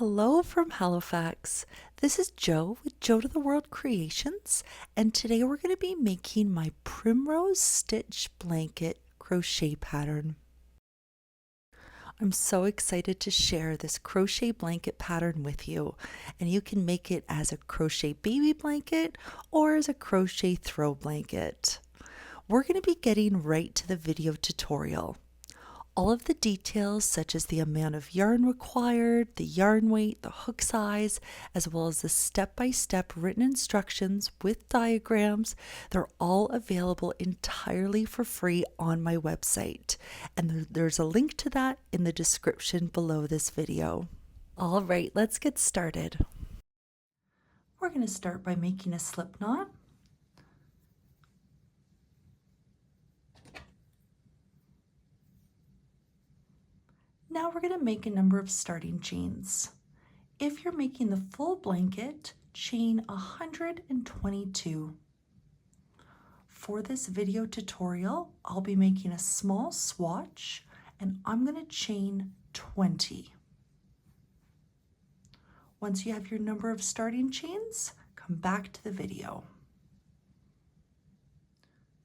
Hello from Halifax. This is Jo with Jo to the World Creations, and today we're going to be making my Primrose stitch blanket crochet pattern. I'm so excited to share this crochet blanket pattern with you, and you can make it as a crochet baby blanket or as a crochet throw blanket. We're going to be getting right to the video tutorial. All of the details, such as the amount of yarn required, the yarn weight, the hook size, as well as the step-by-step written instructions with diagrams, they're all available entirely for free on my website. And there's a link to that in the description below this video. All right, let's get started. We're going to start by making a slip knot. Now we're going to make a number of starting chains. If you're making the full blanket, chain 122. For this video tutorial, I'll be making a small swatch and I'm going to chain 20. Once you have your number of starting chains, come back to the video.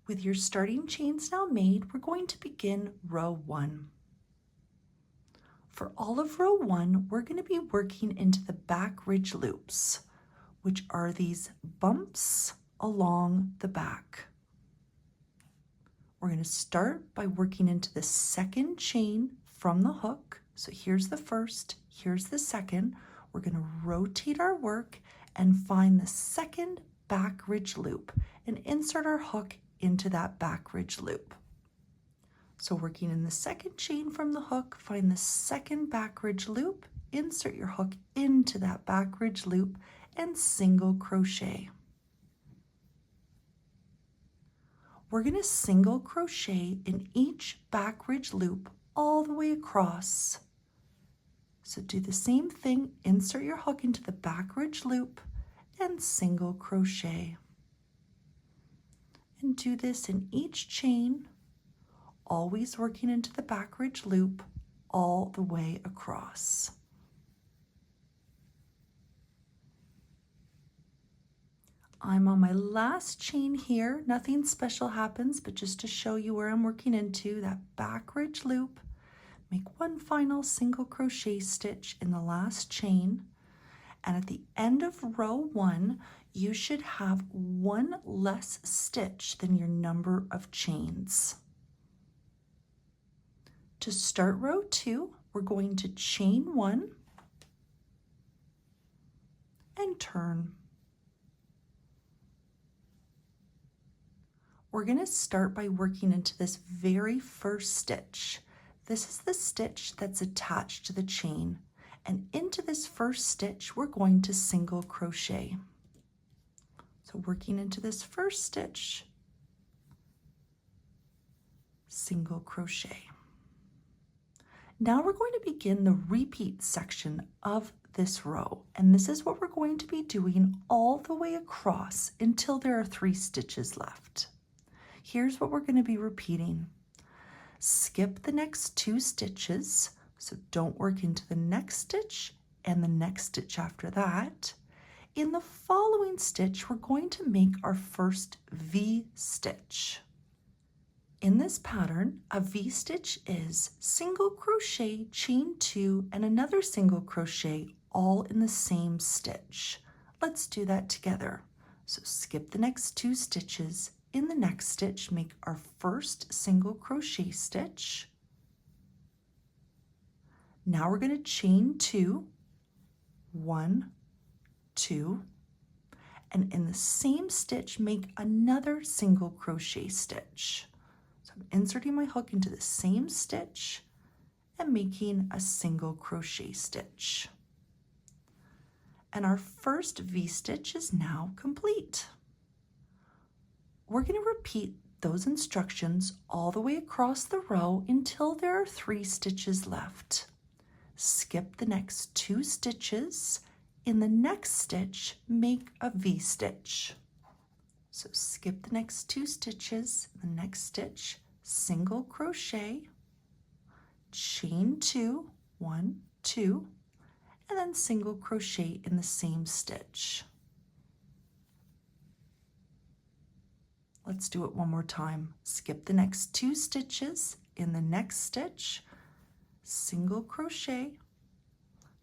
With your starting chains now made, we're going to begin row 1. For all of row 1, we're going to be working into the back ridge loops, which are these bumps along the back. We're going to start by working into the second chain from the hook. So here's the first, here's the second. We're going to rotate our work and find the second back ridge loop and insert our hook into that back ridge loop. So working in the second chain from the hook, find the second back ridge loop, insert your hook into that back ridge loop, and single crochet. We're going to single crochet in each back ridge loop all the way across. So do the same thing, insert your hook into the back ridge loop and single crochet. And do this in each chain, always working into the back ridge loop all the way across. I'm on my last chain here. Nothing special happens, but just to show you where I'm working into that back ridge loop, make one final single crochet stitch in the last chain. And at the end of row 1, you should have one less stitch than your number of chains. To start row 2, we're going to chain 1 and turn. We're going to start by working into this very first stitch. This is the stitch that's attached to the chain, and into this first stitch we're going to single crochet. So working into this first stitch, single crochet. Now we're going to begin the repeat section of this row, and this is what we're going to be doing all the way across until there are 3 stitches left. Here's what we're going to be repeating. Skip the next 2 stitches, so don't work into the next stitch and the next stitch after that. In the following stitch, we're going to make our first V-stitch. In this pattern, a V-stitch is single crochet, chain 2, and another single crochet all in the same stitch. Let's do that together. So skip the next 2 stitches. In the next stitch, make our first single crochet stitch. Now we're going to chain 2, 1, 2, and in the same stitch, make another single crochet stitch. I'm inserting my hook into the same stitch and making a single crochet stitch. And our first V-stitch is now complete. We're going to repeat those instructions all the way across the row until there are 3 stitches left. Skip the next 2 stitches. In the next stitch, make a V-stitch. So skip the next 2 stitches, the next stitch, single crochet, chain 2, 1, 2, and then single crochet in the same stitch. Let's do it one more time. Skip the next 2 stitches. In the next stitch, single crochet,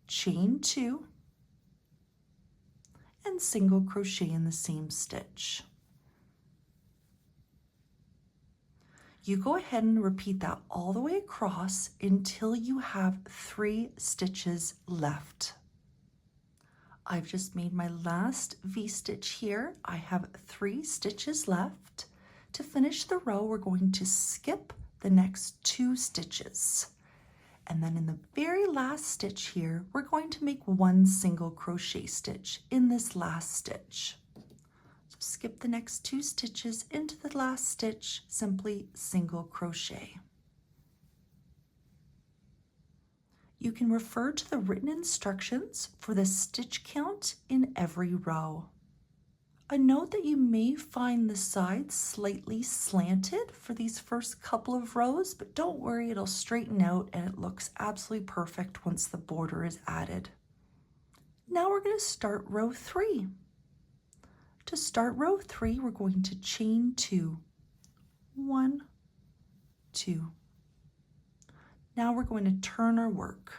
chain 2, and single crochet in the same stitch. You go ahead and repeat that all the way across until you have 3 stitches left. I've just made my last V-stitch here. I have 3 stitches left. To finish the row, we're going to skip the next 2 stitches. And then in the very last stitch here, we're going to make 1 single crochet stitch in this last stitch. So skip the next 2 stitches into the last stitch, simply single crochet. You can refer to the written instructions for the stitch count in every row. A note that you may find the sides slightly slanted for these first couple of rows, but don't worry, it'll straighten out and it looks absolutely perfect once the border is added. Now we're going to start row 3. To start row 3, we're going to chain 2. 1, 2. Now we're going to turn our work.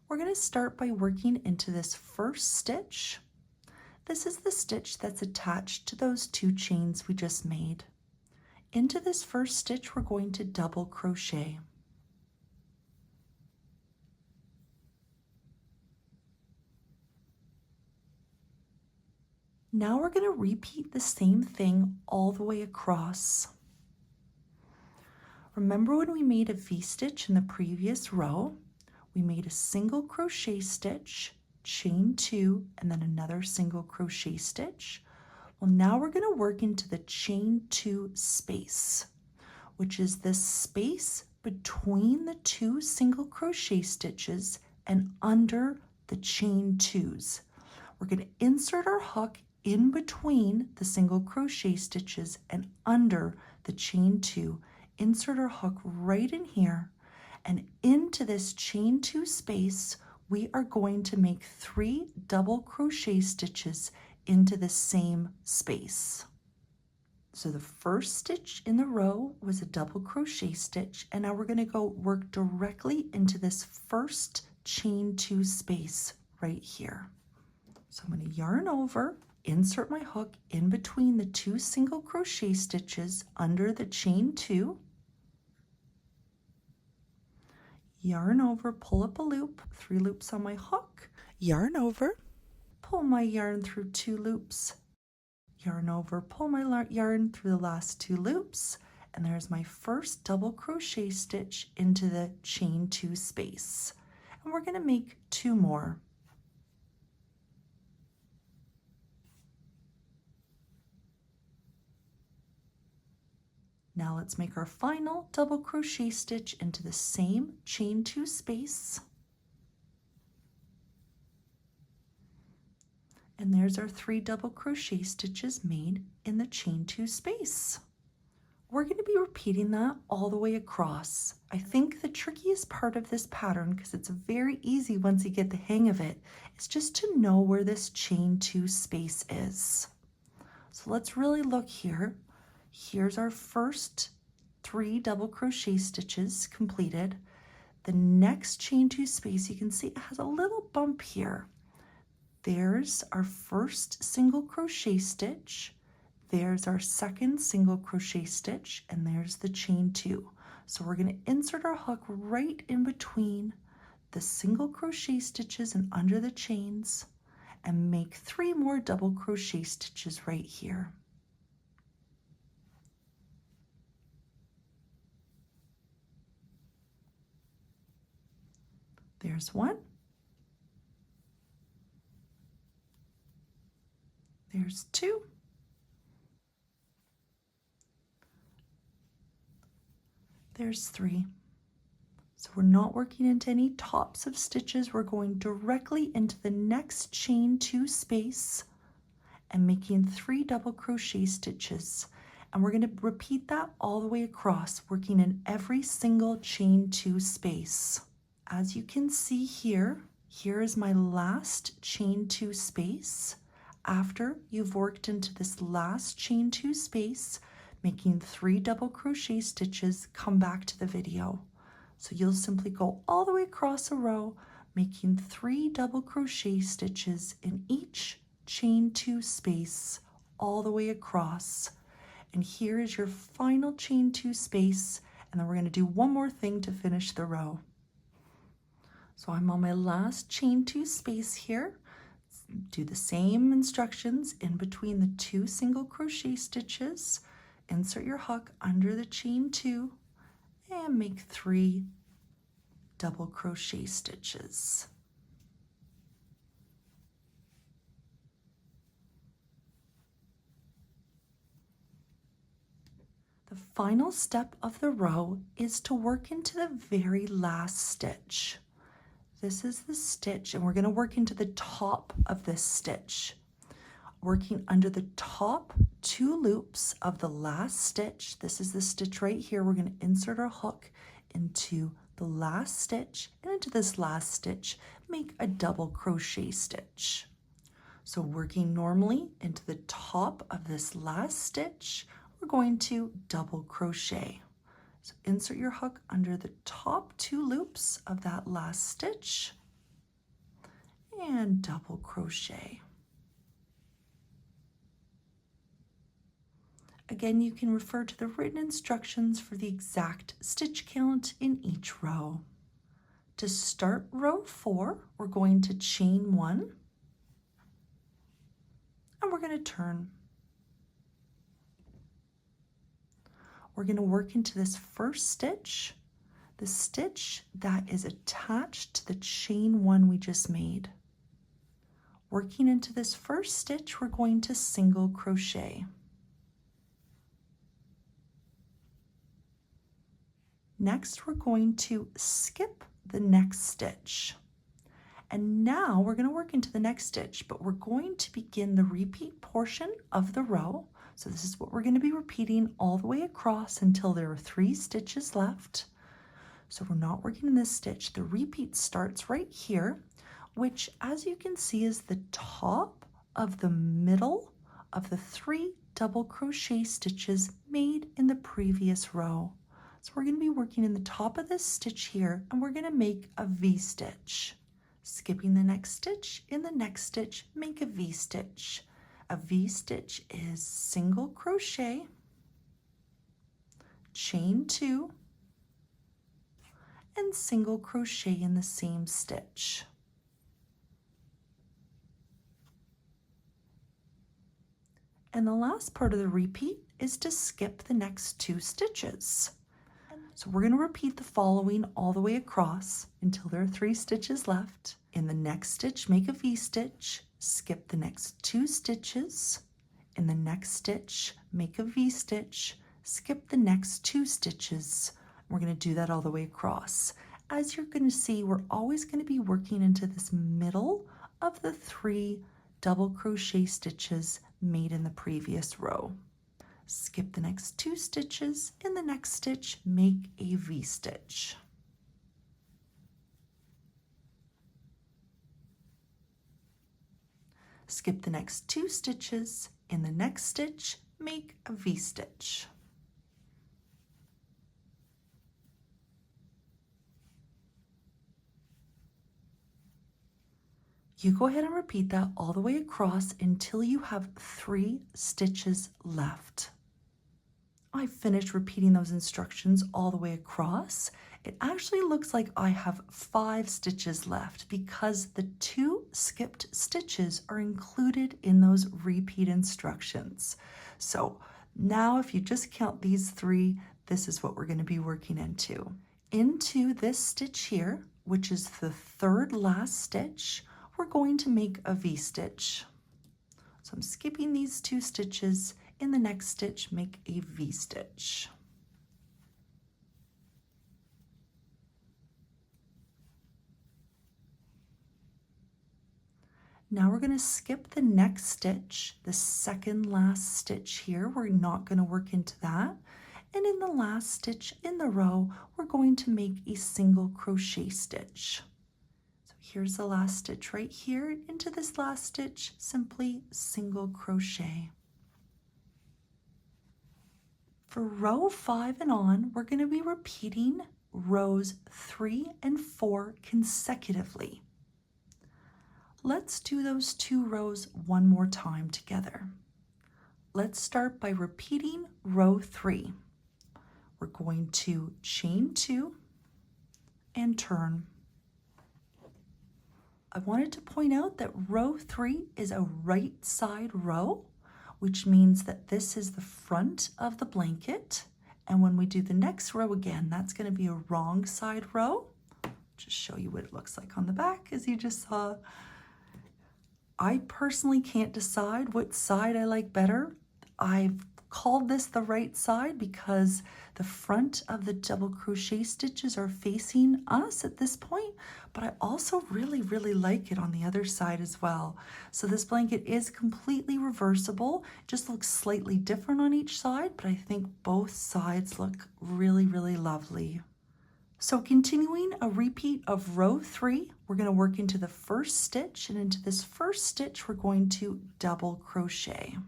We're going to start by working into this first stitch. This is the stitch that's attached to those 2 chains we just made. Into this first stitch, we're going to double crochet. Now we're going to repeat the same thing all the way across. Remember when we made a V-stitch in the previous row? We made a single crochet stitch, chain 2, and then another single crochet stitch. Well, now we're going to work into the chain 2 space, which is this space between the 2 single crochet stitches and under the chain 2s. We're going to insert our hook in between the single crochet stitches and under the chain 2. Insert our hook right in here, and into this chain 2 space we are going to make 3 double crochet stitches into the same space. So the first stitch in the row was a double crochet stitch, and now we're going to go work directly into this first chain 2 space right here. So I'm going to yarn over, insert my hook in between the 2 single crochet stitches under the chain 2, yarn over, pull up a loop, 3 loops on my hook, yarn over, pull my yarn through 2 loops, yarn over, pull my yarn through the last 2 loops, and there's my first double crochet stitch into the chain 2 space. And we're going to make 2 more. Now let's make our final double crochet stitch into the same chain 2 space. And there's our 3 double crochet stitches made in the chain 2 space. We're going to be repeating that all the way across. I think the trickiest part of this pattern, because it's very easy once you get the hang of it, is just to know where this chain 2 space is. So let's really look here. Here's our first 3 double crochet stitches completed. The next chain 2 space, you can see it has a little bump here. There's our first single crochet stitch. There's our second single crochet stitch, and there's the chain 2. So we're going to insert our hook right in between the single crochet stitches and under the chains and make 3 more double crochet stitches right here. There's 1. There's 2. There's 3. So we're not working into any tops of stitches. We're going directly into the next chain 2 space and making 3 double crochet stitches. And we're going to repeat that all the way across, working in every single chain 2 space. As you can see here, here is my last chain 2 space. After you've worked into this last chain 2 space, making 3 double crochet stitches, come back to the video. So you'll simply go all the way across a row, making 3 double crochet stitches in each chain 2 space all the way across. And here is your final chain 2 space, and then we're going to do one more thing to finish the row. So I'm on my last chain 2 space here. Do the same instructions in between the 2 single crochet stitches. Insert your hook under the chain 2 and make 3 double crochet stitches. The final step of the row is to work into the very last stitch. This is the stitch, and we're going to work into the top of this stitch. Working under the top 2 loops of the last stitch. This is the stitch right here. We're going to insert our hook into the last stitch, and into this last stitch, make a double crochet stitch. So working normally into the top of this last stitch, we're going to double crochet. So insert your hook under the top 2 loops of that last stitch and double crochet. Again, you can refer to the written instructions for the exact stitch count in each row. To start row 4, we're going to chain 1 and we're going to turn. We're going to work into this first stitch, the stitch that is attached to the chain 1 we just made. Working into this first stitch, we're going to single crochet. Next, we're going to skip the next stitch. And now we're going to work into the next stitch, but we're going to begin the repeat portion of the row. So this is what we're going to be repeating all the way across until there are 3 stitches left. So we're not working in this stitch. The repeat starts right here, which, as you can see, is the top of the middle of the 3 double crochet stitches made in the previous row. So we're going to be working in the top of this stitch here, and we're going to make a V-stitch. Skipping the next stitch, in the next stitch, make a V-stitch. A V-stitch is single crochet, chain 2, and single crochet in the same stitch. And the last part of the repeat is to skip the next 2 stitches. So we're going to repeat the following all the way across until there are 3 stitches left. In the next stitch, make a V-stitch, skip the next 2 stitches. In the next stitch, make a V-stitch, skip the next 2 stitches. We're going to do that all the way across. As you're going to see, we're always going to be working into this middle of the 3 double crochet stitches made in the previous row. Skip the next 2 stitches. In the next stitch, make a V-stitch. Skip the next 2 stitches. In the next stitch, make a V-stitch. You go ahead and repeat that all the way across until you have 3 stitches left. I finished repeating those instructions all the way across. It actually looks like I have 5 stitches left because the 2 skipped stitches are included in those repeat instructions. So now if you just count these 3, this is what we're going to be working into. Into this stitch here, which is the 3rd last stitch, we're going to make a V-stitch. So I'm skipping these 2 stitches. In the next stitch, make a V-stitch. Now we're going to skip the next stitch, the 2nd last stitch here. We're not going to work into that. And in the last stitch in the row, we're going to make a single crochet stitch. So here's the last stitch right here. Into this last stitch, simply single crochet. For row 5 and on, we're going to be repeating rows 3 and 4 consecutively. Let's do those 2 rows one more time together. Let's start by repeating row 3. We're going to chain 2 and turn. I wanted to point out that row 3 is a right side row, which means that this is the front of the blanket. And when we do the next row again, that's going to be a wrong side row. Just show you what it looks like on the back, as you just saw. I personally can't decide what side I like better. I've called this the right side because the front of the double crochet stitches are facing us at this point, but I also really like it on the other side as well. So this blanket is completely reversible. It just looks slightly different on each side, but I think both sides look really lovely. So continuing a repeat of row 3, we're going to work into the first stitch, and into this first stitch we're going to double crochet.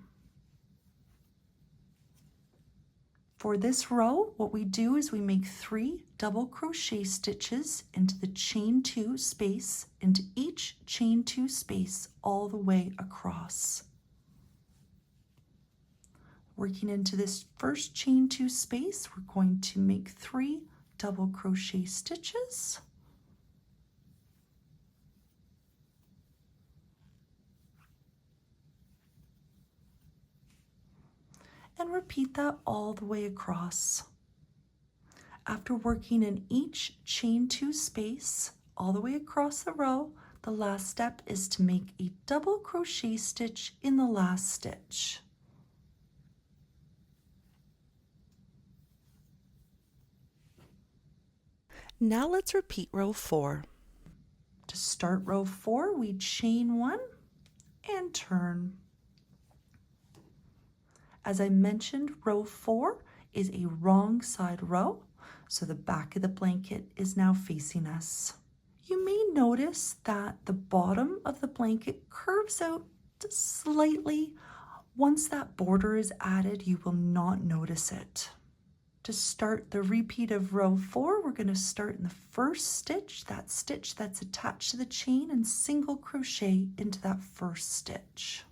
For this row, what we do is we make 3 double crochet stitches into the chain 2 space, into each chain 2 space all the way across. Working into this first chain 2 space, we're going to make 3 double crochet stitches. And repeat that all the way across. After working in each chain 2 space all the way across the row, the last step is to make a double crochet stitch in the last stitch. Now let's repeat row 4. To start row 4, we chain 1 and turn. As I mentioned, row 4 is a wrong side row, so the back of the blanket is now facing us. You may notice that the bottom of the blanket curves out slightly. Once that border is added, you will not notice it. To start the repeat of row 4, we're going to start in the first stitch that's attached to the chain, and single crochet into that first stitch.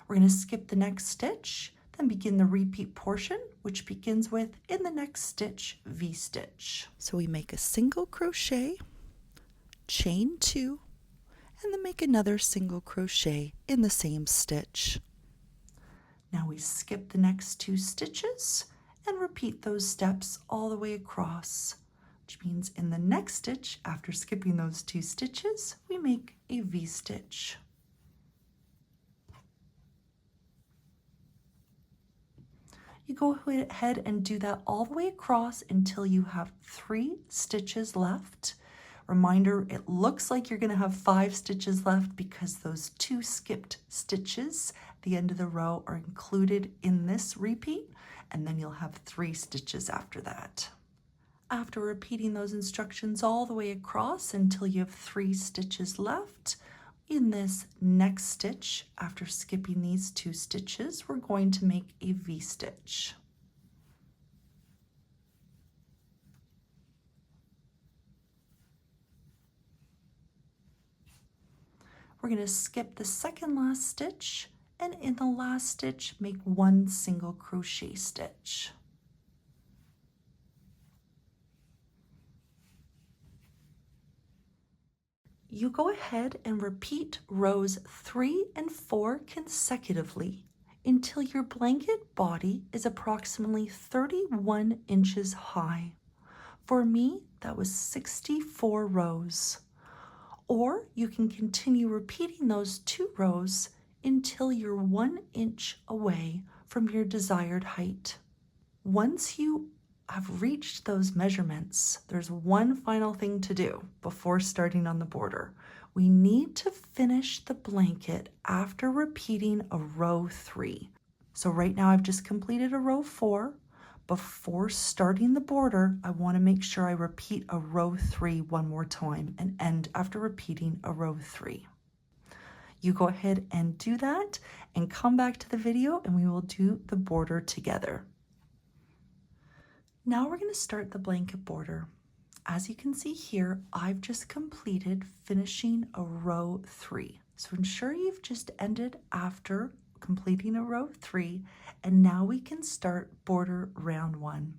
We're going to skip the next stitch, then begin the repeat portion, which begins with, in the next stitch, V-stitch. So we make a single crochet, chain 2, and then make another single crochet in the same stitch. Now we skip the next 2 stitches and repeat those steps all the way across, which means in the next stitch, after skipping those 2 stitches, we make a V-stitch. You go ahead and do that all the way across until you have 3 stitches left. Reminder, it looks like you're going to have 5 stitches left because those 2 skipped stitches at the end of the row are included in this repeat, and then you'll have 3 stitches after that. After repeating those instructions all the way across until you have 3 stitches left, in this next stitch, after skipping these 2 stitches, we're going to make a V-stitch. We're going to skip the second last stitch, and in the last stitch, make 1 single crochet stitch. You go ahead and repeat rows 3 and 4 consecutively until your blanket body is approximately 31 inches high. For me, that was 64 rows. Or you can continue repeating those 2 rows until you're 1 inch away from your desired height. Once you have reached those measurements, there's one final thing to do before starting on the border. We need to finish the blanket after repeating a row 3. So right now I've just completed a row 4. Before starting the border, I want to make sure I repeat a row 3 one more time and end after repeating a row 3. You go ahead and do that and come back to the video and we will do the border together. Now we're going to start the blanket border. As you can see here, I've just completed finishing a row 3. So ensure you've just ended after completing a row 3, and now we can start border round 1.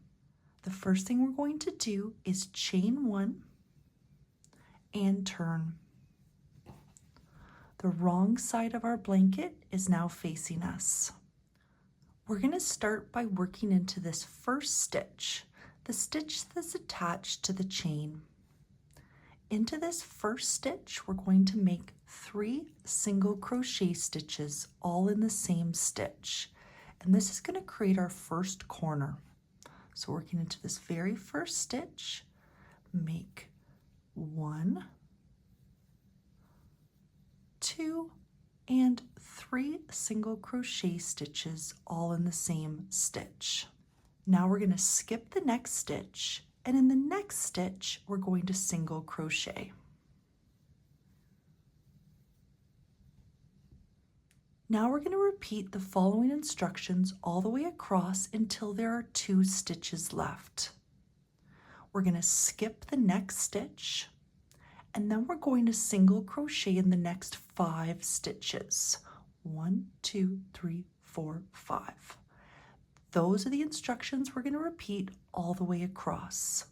The first thing we're going to do is chain 1 and turn. The wrong side of our blanket is now facing us. We're going to start by working into this first stitch, the stitch that's attached to the chain. Into this first stitch, we're going to make 3 single crochet stitches all in the same stitch. And this is going to create our first corner. So working into this very first stitch, make 1, 2, and 3 single crochet stitches all in the same stitch. Now we're going to skip the next stitch, and in the next stitch we're going to single crochet. Now we're going to repeat the following instructions all the way across until there are 2 stitches left. We're going to skip the next stitch, and then we're going to single crochet in the next 5 stitches. 1, 2, 3, 4, 5. Those are the instructions we're going to repeat all the way across.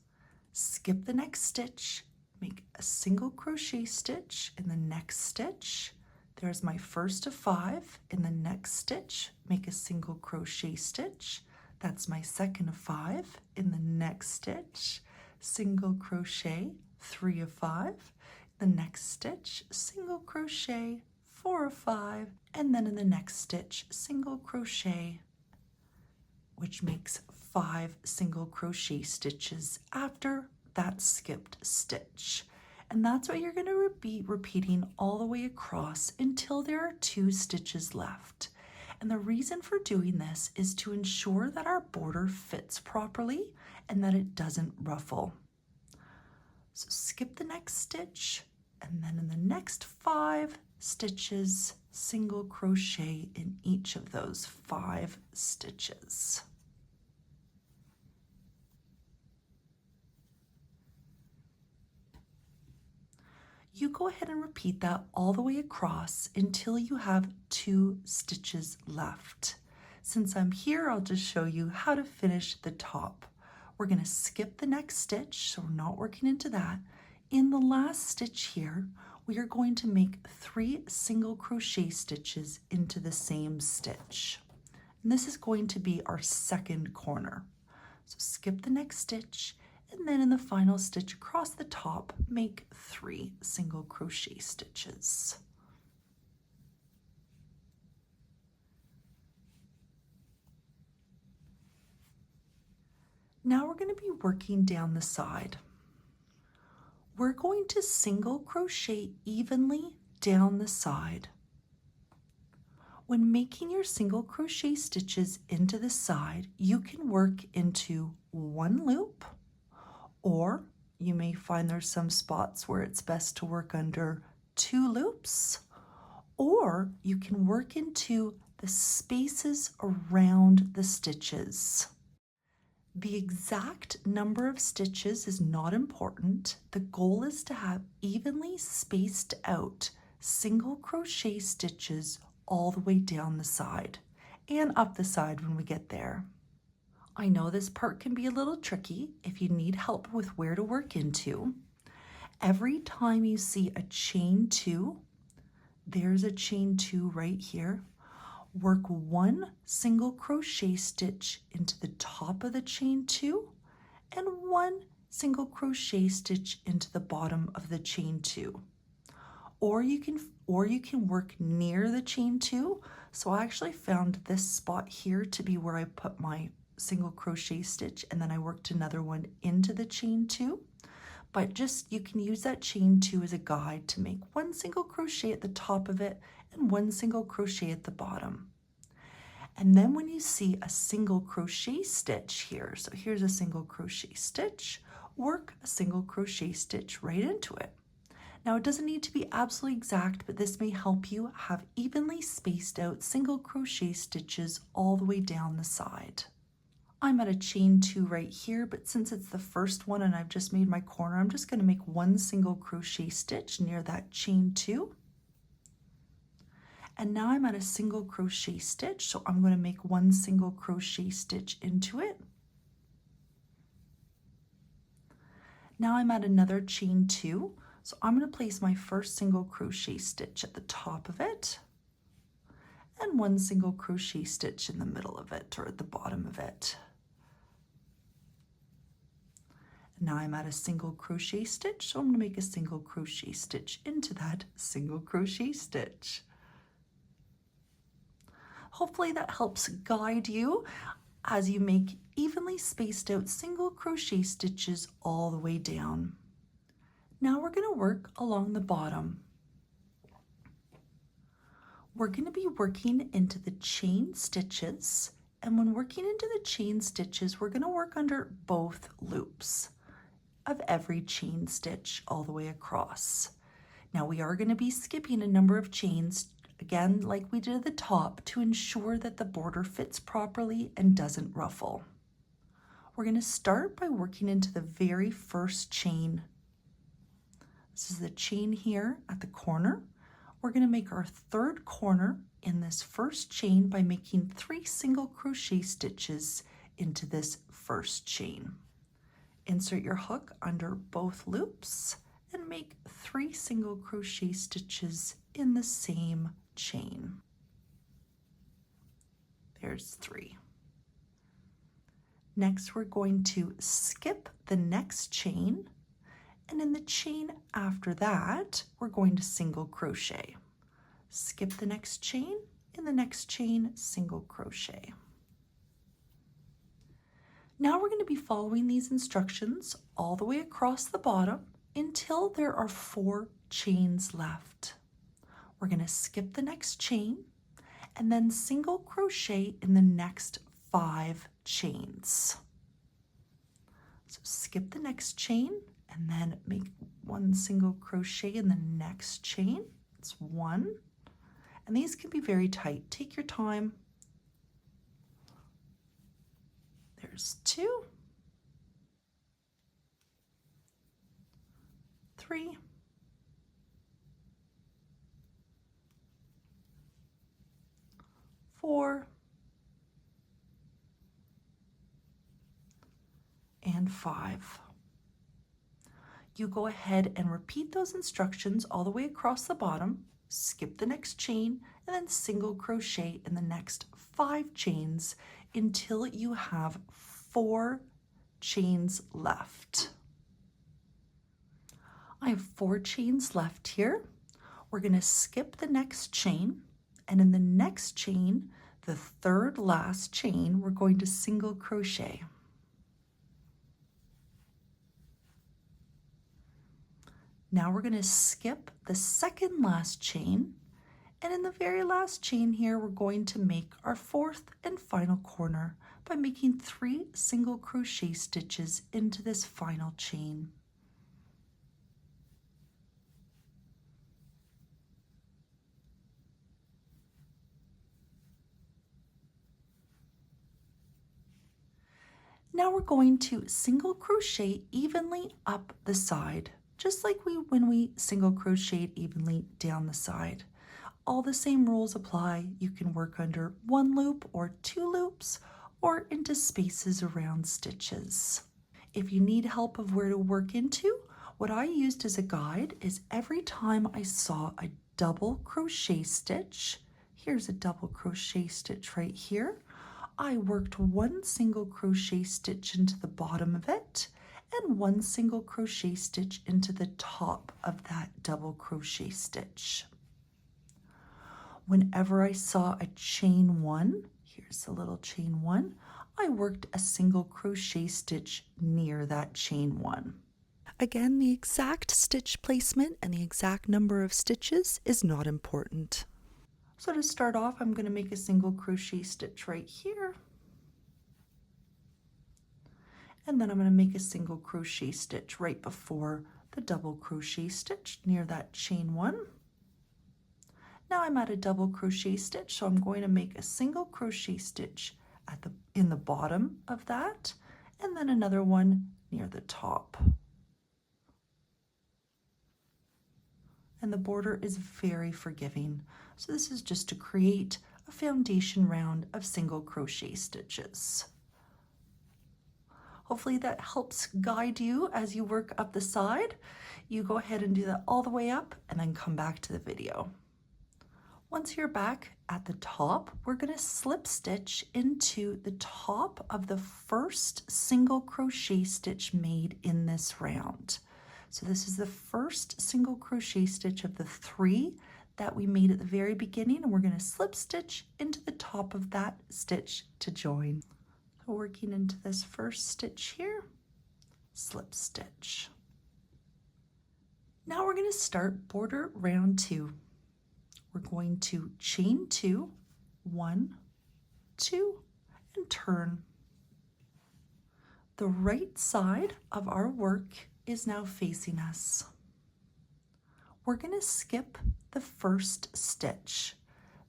Skip the next stitch, make a single crochet stitch in the next stitch. There's my first of 5. In the next stitch, make a single crochet stitch. That's my second of 5. In the next stitch, single crochet, 3 of 5. The next stitch, single crochet, 4 of 5, and then in the next stitch, single crochet, which makes 5 single crochet stitches after that skipped stitch. And that's what you're going to be repeating all the way across until there are 2 stitches left. And the reason for doing this is to ensure that our border fits properly and that it doesn't ruffle. So skip the next stitch, and then in the next 5 stitches, single crochet in each of those 5 stitches. You go ahead and repeat that all the way across until you have 2 stitches left. Since I'm here, I'll just show you how to finish the top. We're going to skip the next stitch, so we're not working into that. In the last stitch here, we are going to make 3 single crochet stitches into the same stitch. And this is going to be our second corner. So skip the next stitch, and then in the final stitch across the top, make 3 single crochet stitches. Now we're going to be working down the side. We're going to single crochet evenly down the side. When making your single crochet stitches into the side, you can work into 1 loop, or you may find there's some spots where it's best to work under 2 loops, or you can work into the spaces around the stitches. The exact number of stitches is not important. The goal is to have evenly spaced out single crochet stitches all the way down the side and up the side when we get there. I know this part can be a little tricky if you need help with where to work into. Every time you see a chain 2, there's a chain 2 right here. Work 1 single crochet stitch into the top of the chain 2 and 1 single crochet stitch into the bottom of the chain 2. Or you can work near the chain 2. So I actually found this spot here to be where I put my single crochet stitch, and then I worked another one into the chain 2. But you can use that chain 2 as a guide to make 1 single crochet at the top of it and 1 single crochet at the bottom. And then when you see a single crochet stitch here, so here's a single crochet stitch, work a single crochet stitch right into it. Now it doesn't need to be absolutely exact, but this may help you have evenly spaced out single crochet stitches all the way down the side. I'm at a chain 2 right here, but since it's the first one and I've just made my corner, I'm just going to make one single crochet stitch near that chain 2. And now I'm at a single crochet stitch, so I'm going to make one single crochet stitch into it. Now I'm at another chain 2, so I'm going to place my first single crochet stitch at the top of it and one single crochet stitch in the middle of it or at the bottom of it. Now I'm at a single crochet stitch, so I'm going to make a single crochet stitch into that single crochet stitch. Hopefully that helps guide you as you make evenly spaced out single crochet stitches all the way down. Now we're going to work along the bottom. We're going to be working into the chain stitches, and when working into the chain stitches, we're going to work under both loops of every chain stitch all the way across. Now we are going to be skipping a number of chains, again like we did at the top, to ensure that the border fits properly and doesn't ruffle. We're going to start by working into the very first chain. This is the chain here at the corner. We're going to make our third corner in this first chain by making 3 single crochet stitches into this first chain. Insert your hook under both loops and make 3 single crochet stitches in the same chain. There's 3. Next, we're going to skip the next chain, and in the chain after that, we're going to single crochet. Skip the next chain, in the next chain, single crochet. Now we're going to be following these instructions all the way across the bottom until there are 4 chains left. We're going to skip the next chain and then single crochet in the next 5 chains. So skip the next chain and then make 1 single crochet in the next chain. It's 1. And these can be very tight. Take your time. There's 2, 3, 4, and 5. You go ahead and repeat those instructions all the way across the bottom, skip the next chain, and then single crochet in the next 5 chains until you have 4 chains left. I have 4 chains left here. We're going to skip the next chain, and in the next chain, the third last chain, we're going to single crochet. Now we're going to skip the second last chain, and in the very last chain here, we're going to make our 4th and final corner by making 3 single crochet stitches into this final chain. Now we're going to single crochet evenly up the side, just like when we single crocheted evenly down the side. All the same rules apply. You can work under 1 loop or 2 loops or into spaces around stitches. If you need help of where to work into, what I used as a guide is every time I saw a double crochet stitch, here's a double crochet stitch right here, I worked 1 single crochet stitch into the bottom of it and 1 single crochet stitch into the top of that double crochet stitch. Whenever I saw a chain 1, here's the little chain 1, I worked a single crochet stitch near that chain 1. Again, the exact stitch placement and the exact number of stitches is not important. So to start off, I'm going to make a single crochet stitch right here. And then I'm going to make a single crochet stitch right before the double crochet stitch near that chain one. Now I'm at a double crochet stitch, so I'm going to make a single crochet stitch in the bottom of that, and then another one near the top. And the border is very forgiving. So this is just to create a foundation round of single crochet stitches. Hopefully that helps guide you as you work up the side. You go ahead and do that all the way up and then come back to the video. Once you're back at the top, we're going to slip stitch into the top of the first single crochet stitch made in this round. So this is the first single crochet stitch of the 3 that we made at the very beginning, and we're going to slip stitch into the top of that stitch to join. So working into this first stitch here, slip stitch. Now we're going to start border round 2. We're going to chain 2, 1, 2, and turn. The right side of our work is now facing us. We're going to skip the first stitch.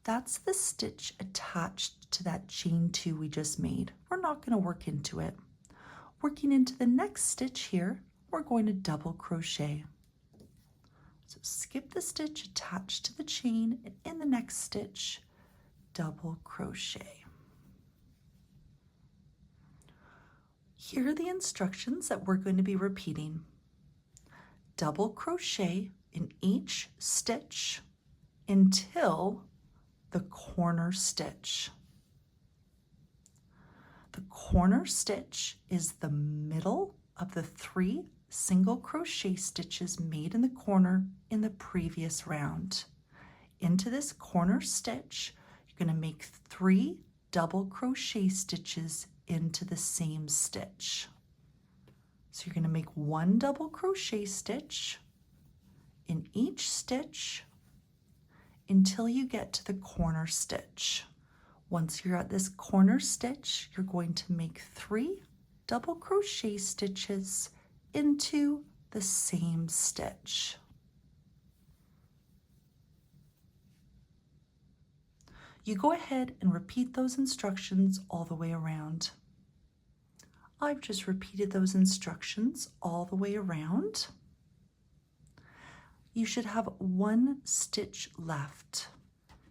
That's the stitch attached to that chain 2 we just made. We're not going to work into it. Working into the next stitch here, we're going to double crochet. So skip the stitch attached to the chain, and in the next stitch, double crochet. Here are the instructions that we're going to be repeating. Double crochet in each stitch until the corner stitch. The corner stitch is the middle of the 3 single crochet stitches made in the corner in the previous round. Into this corner stitch, you're going to make 3 double crochet stitches into the same stitch. So you're going to make 1 double crochet stitch in each stitch until you get to the corner stitch. Once you're at this corner stitch, you're going to make 3 double crochet stitches into the same stitch. You go ahead and repeat those instructions all the way around. I've just repeated those instructions all the way around. You should have 1 stitch left.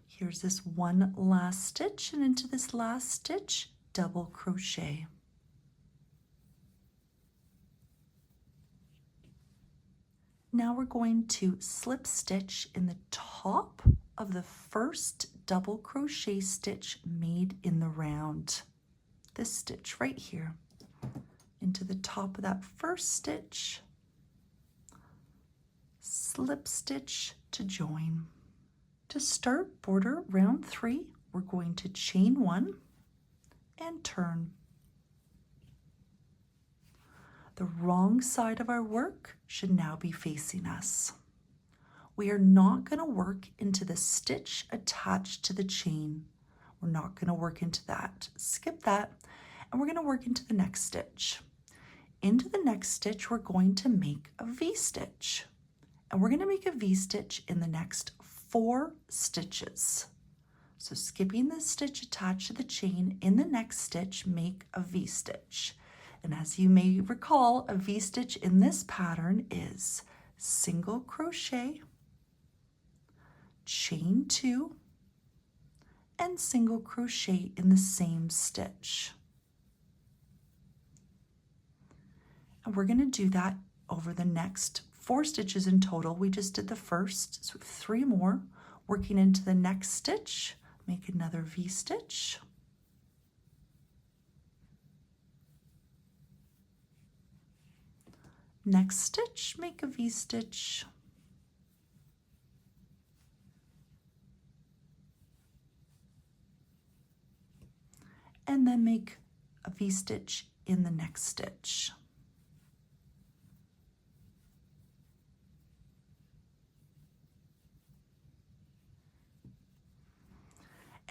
Here's this one last stitch, and into this last stitch, double crochet. Now we're going to slip stitch in the top of the first double crochet stitch made in the round. This stitch right here. Into the top of that first stitch, slip stitch to join. To start border round 3, we're going to chain 1 and turn. The wrong side of our work should now be facing us. We are not going to work into the stitch attached to the chain. We're not going to work into that. Skip that, and we're going to work into the next stitch. Into the next stitch, we're going to make a V-stitch. And we're going to make a V-stitch in the next 4 stitches. So skipping the stitch attached to the chain, in the next stitch, make a V-stitch. And as you may recall, a V-stitch in this pattern is single crochet, chain 2, and single crochet in the same stitch. And we're going to do that over the next 4 stitches in total. We just did the first, so 3 more. Working into the next stitch, make another V-stitch. Next stitch, make a V-stitch. And then make a V-stitch in the next stitch.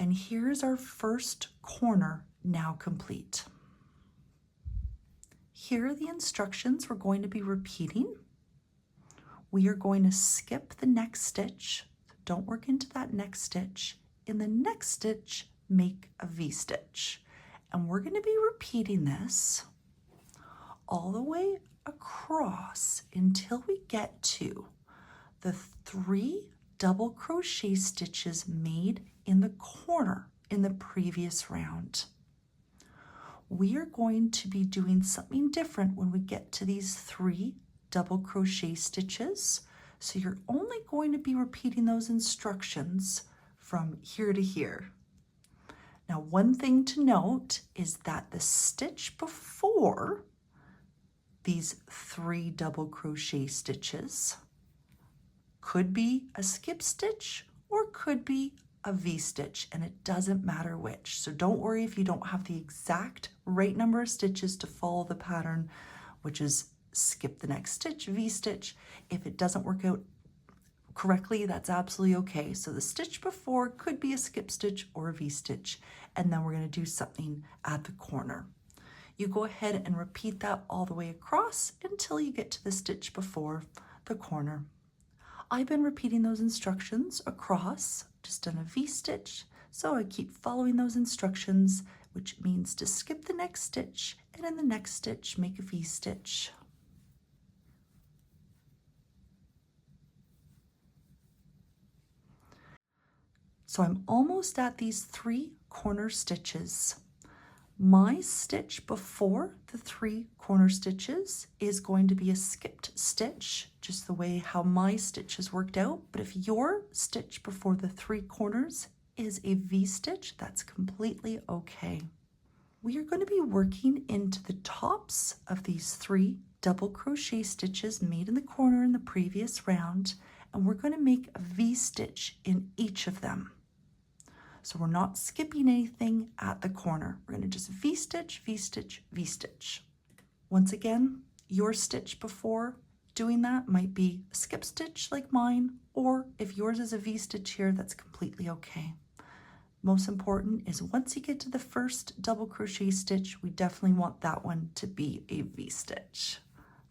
And here's our first corner now complete. Here are the instructions we're going to be repeating. We are going to skip the next stitch. Don't work into that next stitch. In the next stitch, make a V-stitch. And we're going to be repeating this all the way across until we get to the 3 double crochet stitches made in the corner in the previous round. We are going to be doing something different when we get to these 3 double crochet stitches. So you're only going to be repeating those instructions from here to here. Now, one thing to note is that the stitch before these 3 double crochet stitches could be a skip stitch or could be a V-stitch, and it doesn't matter which. So don't worry if you don't have the exact right number of stitches to follow the pattern, which is skip the next stitch, V-stitch. If it doesn't work out correctly, that's absolutely okay. So the stitch before could be a skip stitch or a V-stitch, and then we're going to do something at the corner. You go ahead and repeat that all the way across until you get to the stitch before the corner. I've been repeating those instructions across, just done a V-stitch, so I keep following those instructions, which means to skip the next stitch, and in the next stitch, make a V-stitch. So I'm almost at these 3 corner stitches. My stitch before the 3 corner stitches is going to be a skipped stitch, just the way how my stitches worked out. But if your stitch before the 3 corners is a V-stitch, that's completely okay. We are going to be working into the tops of these 3 double crochet stitches made in the corner in the previous round, and we're going to make a V-stitch in each of them. So we're not skipping anything at the corner. We're going to just V-stitch, V-stitch, V-stitch. Once again, your stitch before doing that might be a skip stitch like mine, or if yours is a V-stitch here, that's completely okay. Most important is once you get to the first double crochet stitch, we definitely want that one to be a V-stitch.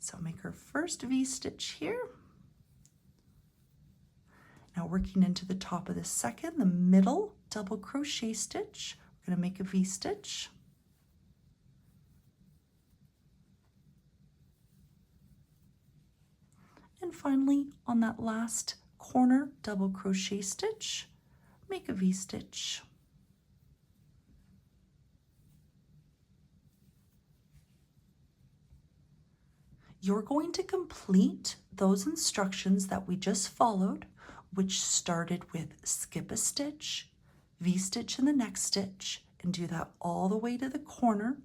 So make our first V-stitch here. Now working into the top of the second, the middle double crochet stitch, we're going to make a V-stitch. And finally, on that last corner double crochet stitch, make a V-stitch. You're going to complete those instructions that we just followed, which started with skip a stitch, V-stitch in the next stitch, and do that all the way to the corner.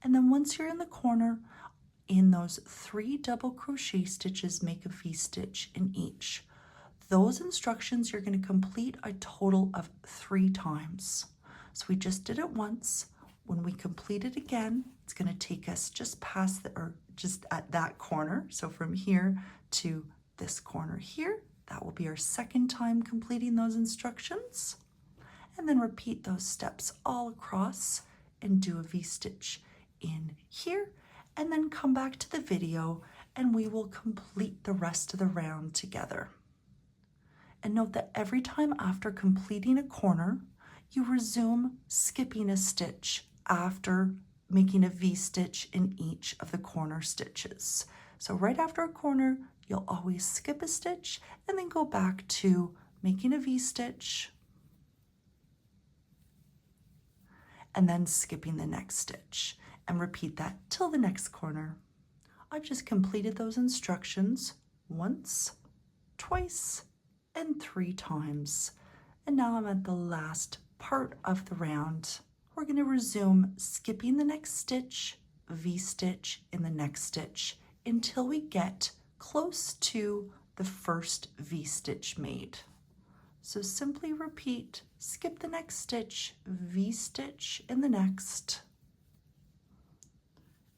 And then once you're in the corner, in those 3 double crochet stitches, make a V-stitch in each. Those instructions you're going to complete a total of 3 times. So we just did it once. When we complete it again, it's going to take us just past or just at that corner. So from here to this corner here, that will be our second time completing those instructions. And then repeat those steps all across and do a V-stitch in here, and then come back to the video and we will complete the rest of the round together. And note that every time after completing a corner, you resume skipping a stitch after making a V-stitch in each of the corner stitches. So right after a corner, you'll always skip a stitch and then go back to making a V-stitch and then skipping the next stitch, and repeat that till the next corner. I've just completed those instructions once, twice, and 3 times. And now I'm at the last part of the round. We're going to resume skipping the next stitch, V-stitch in the next stitch, until we get close to the first V-stitch made. So simply repeat, skip the next stitch, V-stitch in the next,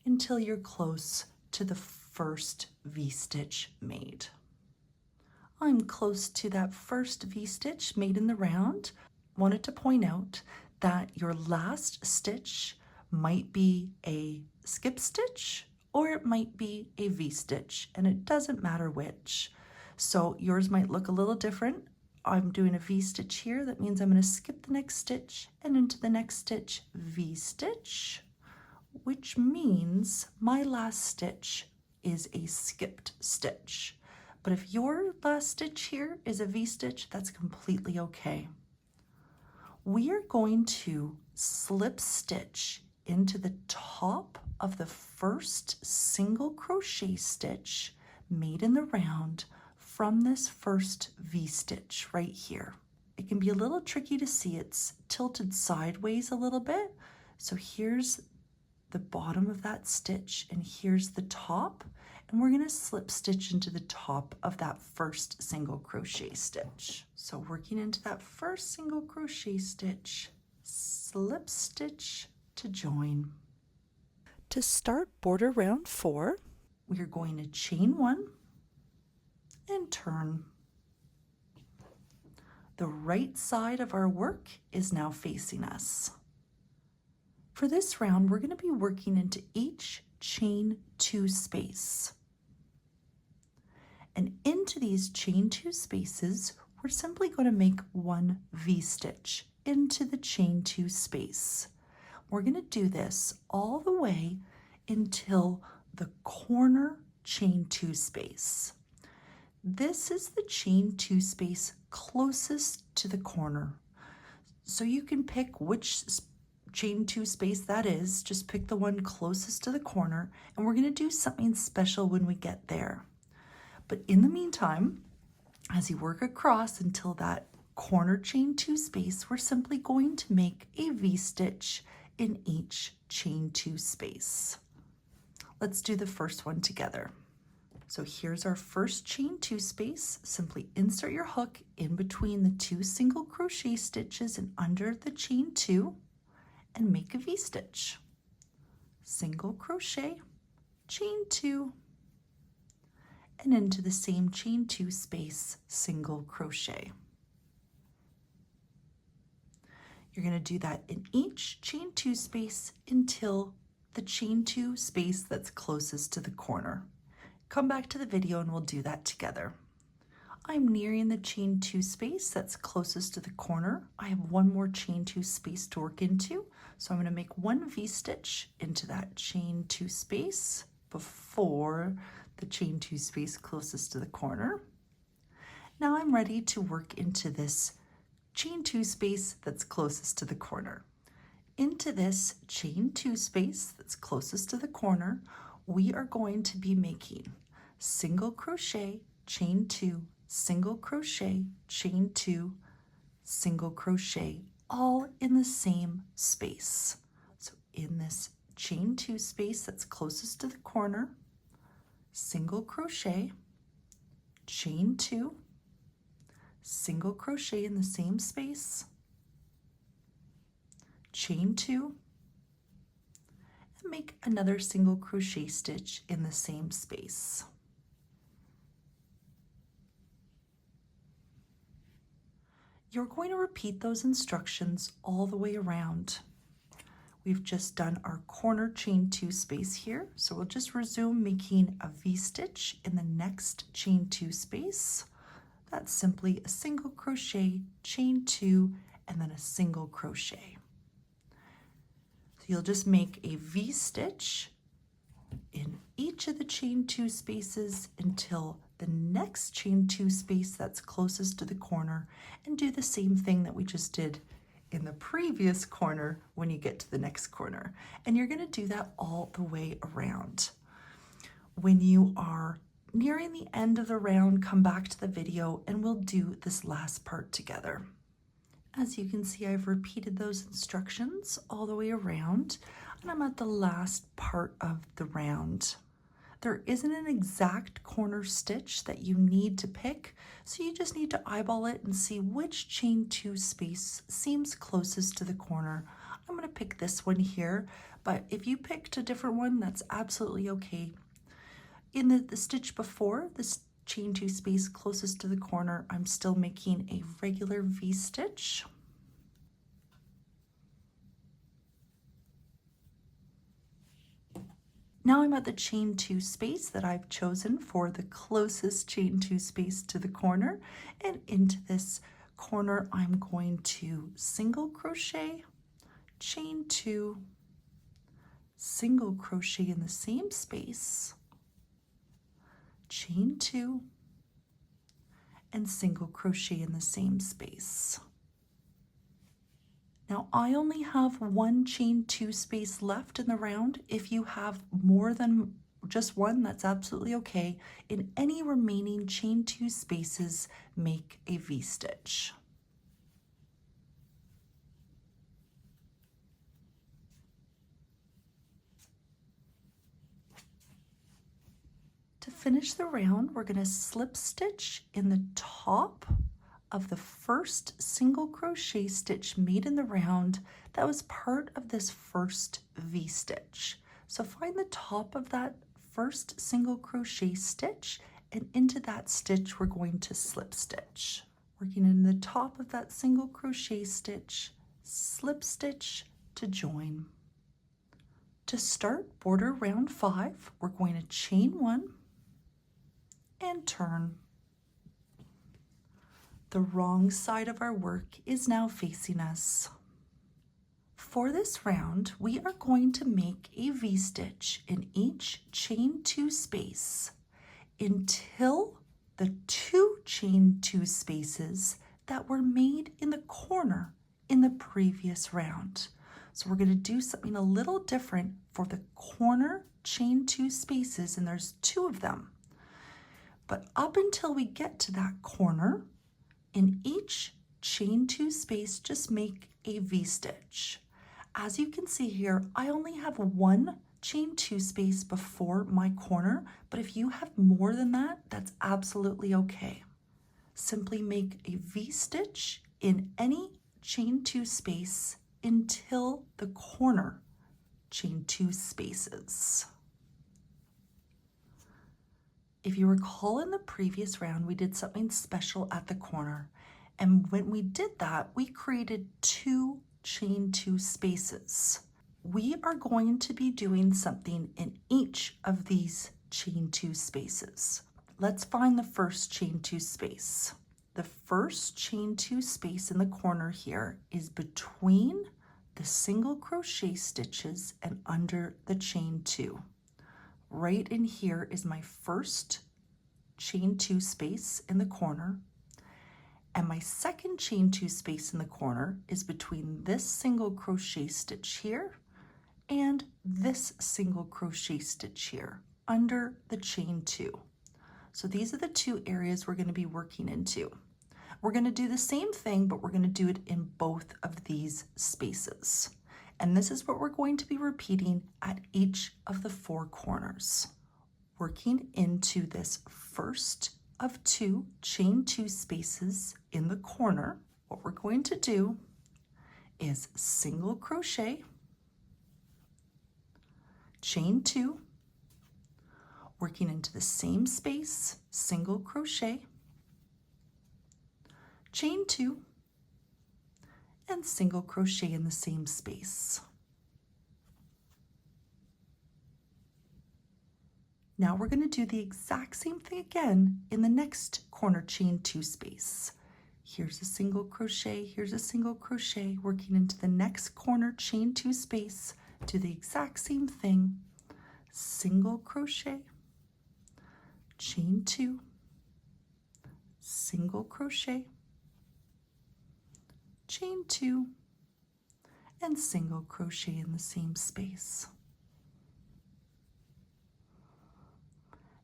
until you're close to the first V-stitch made. I'm close to that first V-stitch made in the round. wanted to point out that your last stitch might be a skip stitch or it might be a V-stitch, and it doesn't matter which. So yours might look a little different. I'm doing a V-stitch here. That means I'm going to skip the next stitch and into the next stitch, V-stitch, which means my last stitch is a skipped stitch. But if your last stitch here is a V-stitch, that's completely okay. We are going to slip stitch into the top of the first single crochet stitch made in the round from this first V-stitch right here. It can be a little tricky to see. It's tilted sideways a little bit. So here's the bottom of that stitch and here's the top, and we're going to slip stitch into the top of that first single crochet stitch. So working into that first single crochet stitch, slip stitch to join. To start border round 4, we are going to chain 1 and turn. The right side of our work is now facing us. For this round, we're going to be working into each chain 2 space. And into these chain 2 spaces, we're simply going to make one V-stitch into the chain 2 space. We're going to do this all the way until the corner chain 2 space. This is the chain 2 space closest to the corner. So you can pick which chain 2 space that is. Just pick the one closest to the corner, and we're going to do something special when we get there. But in the meantime, as you work across until that corner chain 2 space, we're simply going to make a V-stitch in each chain 2 space. Let's do the first one together. So here's our first chain 2 space. Simply insert your hook in between the 2 single crochet stitches and under the chain 2 and make a V-stitch. Single crochet, chain 2, and into the same chain 2 space, single crochet. You're going to do that in each chain 2 space until the chain 2 space that's closest to the corner. Come back to the video and we'll do that together. I'm nearing the chain 2 space that's closest to the corner. I have one more chain 2 space to work into, so I'm going to make one V-stitch into that chain 2 space before the chain 2 space closest to the corner. Now I'm ready to work into this chain 2 space that's closest to the corner. Into this chain 2 space that's closest to the corner, we are going to be making single crochet, chain 2, single crochet, chain 2, single crochet, all in the same space. So in this chain 2 space that's closest to the corner, single crochet, chain 2, single crochet in the same space, chain 2, and make another single crochet stitch in the same space. You're going to repeat those instructions all the way around. We've just done our corner chain 2 space here, so we'll just resume making a V-stitch in the next chain 2 space. That's simply a single crochet, chain 2, and then a single crochet. So you'll just make a V-stitch in each of the chain 2 spaces until the next chain 2 space that's closest to the corner, and do the same thing that we just did in the previous corner when you get to the next corner. And you're going to do that all the way around. When you are nearing the end of the round, come back to the video and we'll do this last part together. As you can see, I've repeated those instructions all the way around, and I'm at the last part of the round. There isn't an exact corner stitch that you need to pick, so you just need to eyeball it and see which chain 2 space seems closest to the corner. I'm going to pick this one here, but if you picked a different one, that's absolutely okay. In the stitch before, this chain 2 space closest to the corner, I'm still making a regular V-stitch. Now I'm at the chain 2 space that I've chosen for the closest chain 2 space to the corner, and into this corner I'm going to single crochet, chain 2, single crochet in the same space, chain 2, and single crochet in the same space. Now I only have one chain 2 space left in the round. If you have more than just one, that's absolutely okay. In any remaining chain 2 spaces, make a V-stitch. To finish the round, we're going to slip stitch in the top of the first single crochet stitch made in the round that was part of this first V-stitch. So find the top of that first single crochet stitch, and into that stitch we're going to slip stitch. Working in the top of that single crochet stitch, slip stitch to join. To start border round 5, we're going to chain 1 and turn. The wrong side of our work is now facing us. For this round, we are going to make a V-stitch in each chain 2 space until the 2 chain 2 spaces that were made in the corner in the previous round. So we're going to do something a little different for the corner chain 2 spaces, and there's 2 of them. But up until we get to that corner, in each chain 2 space, just make a V-stitch. As you can see here, I only have one chain 2 space before my corner, but if you have more than that, that's absolutely okay. Simply make a V-stitch in any chain 2 space until the corner chain 2 spaces. If you recall, in the previous round, we did something special at the corner. And when we did that, we created 2 chain 2 spaces. We are going to be doing something in each of these chain 2 spaces. Let's find the first chain 2 space. The first chain 2 space in the corner here is between the single crochet stitches and under the chain 2. Right in here is my first chain 2 space in the corner, and my second chain 2 space in the corner is between this single crochet stitch here and this single crochet stitch here under the chain 2. So these are the 2 areas we're going to be working into. We're going to do the same thing, but we're going to do it in both of these spaces. And this is what we're going to be repeating at each of the 4 corners. Working into this first of 2 chain 2 spaces in the corner, what we're going to do is single crochet, chain 2, working into the same space, single crochet, chain 2, and single crochet in the same space. Now we're going to do the exact same thing again in the next corner chain 2 space. Here's a single crochet, here's a single crochet, working into the next corner chain 2 space, do the exact same thing, single crochet, chain 2, single crochet, chain 2, and single crochet in the same space.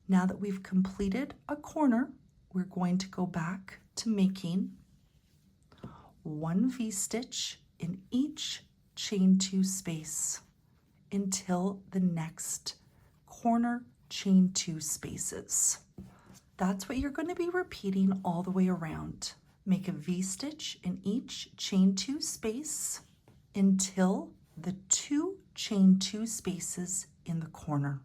Now that we've completed a corner, we're going to go back to making 1 V-stitch in each chain 2 space until the next corner chain 2 spaces. That's what you're going to be repeating all the way around. Make a V-stitch in each chain 2 space until the 2 chain 2 spaces in the corner.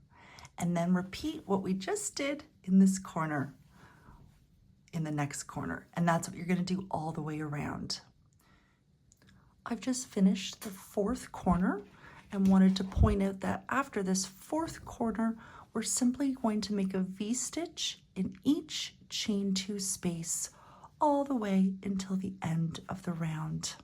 And then repeat what we just did in this corner in the next corner. And that's what you're going to do all the way around. I've just finished the 4th corner, And wanted to point out that after this fourth corner, we're simply going to make a V-stitch in each chain 2 space all the way until the end of the round.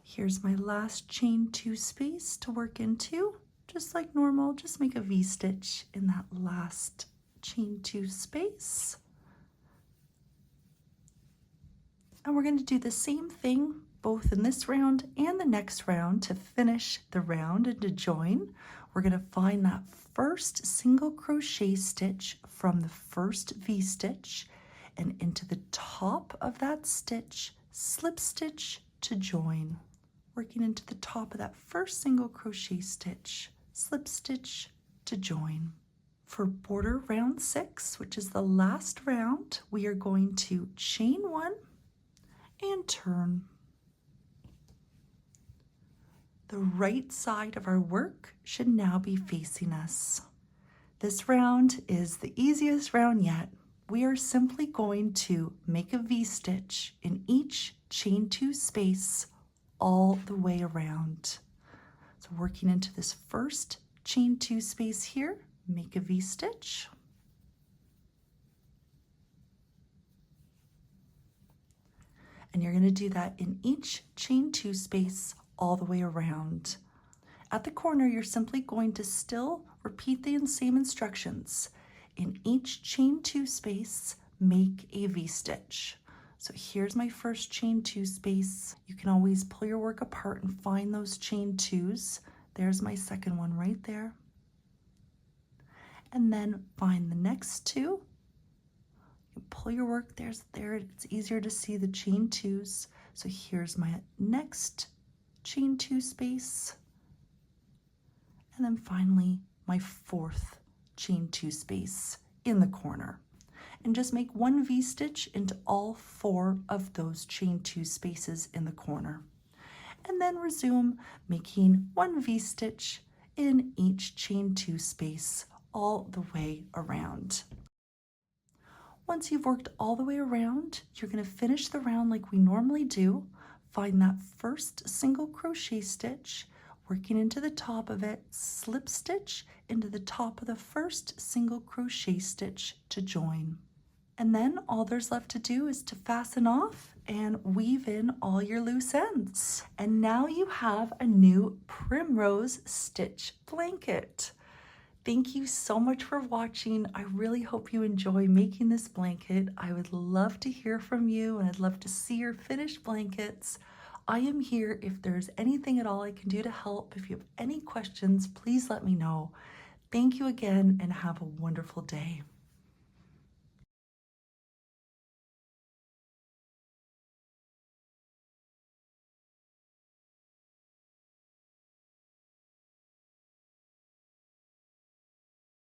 Here's my last chain 2 space to work into. Just like normal, just make a V-stitch in that last chain 2 space. And we're going to do the same thing both in this round and the next round to finish the round and to join. We're going to find that first single crochet stitch from the first V-stitch and into the top of that stitch, slip stitch to join. Working into the top of that first single crochet stitch, slip stitch to join. For border round 6, which is the last round, we are going to chain 1 and turn. The right side of our work should now be facing us. This round is the easiest round yet. We are simply going to make a V-stitch in each chain 2 space all the way around. So working into this first chain 2 space here, make a V-stitch. And you're going to do that in each chain 2 space all the way around. At the corner, you're simply going to still repeat the same instructions. In each chain 2 space, make a V-stitch. So here's my first chain 2 space. You can always pull your work apart and find those chain 2s. There's my second one right there. And then find the next 2. You pull your work, there, it's easier to see the chain 2s. So here's my next chain 2 space. And then finally, my fourth chain 2 space in the corner. And just make one V-stitch into all 4 of those chain 2 spaces in the corner. And then resume making one V-stitch in each chain 2 space all the way around. Once you've worked all the way around, you're going to finish the round like we normally do. Find that first single crochet stitch, working into the top of it, slip stitch into the top of the first single crochet stitch to join. And then all there's left to do is to fasten off and weave in all your loose ends. And now you have a new Primrose stitch blanket. Thank you so much for watching. I really hope you enjoy making this blanket. I would love to hear from you and I'd love to see your finished blankets. I am here if there's anything at all I can do to help. If you have any questions, please let me know. Thank you again and have a wonderful day.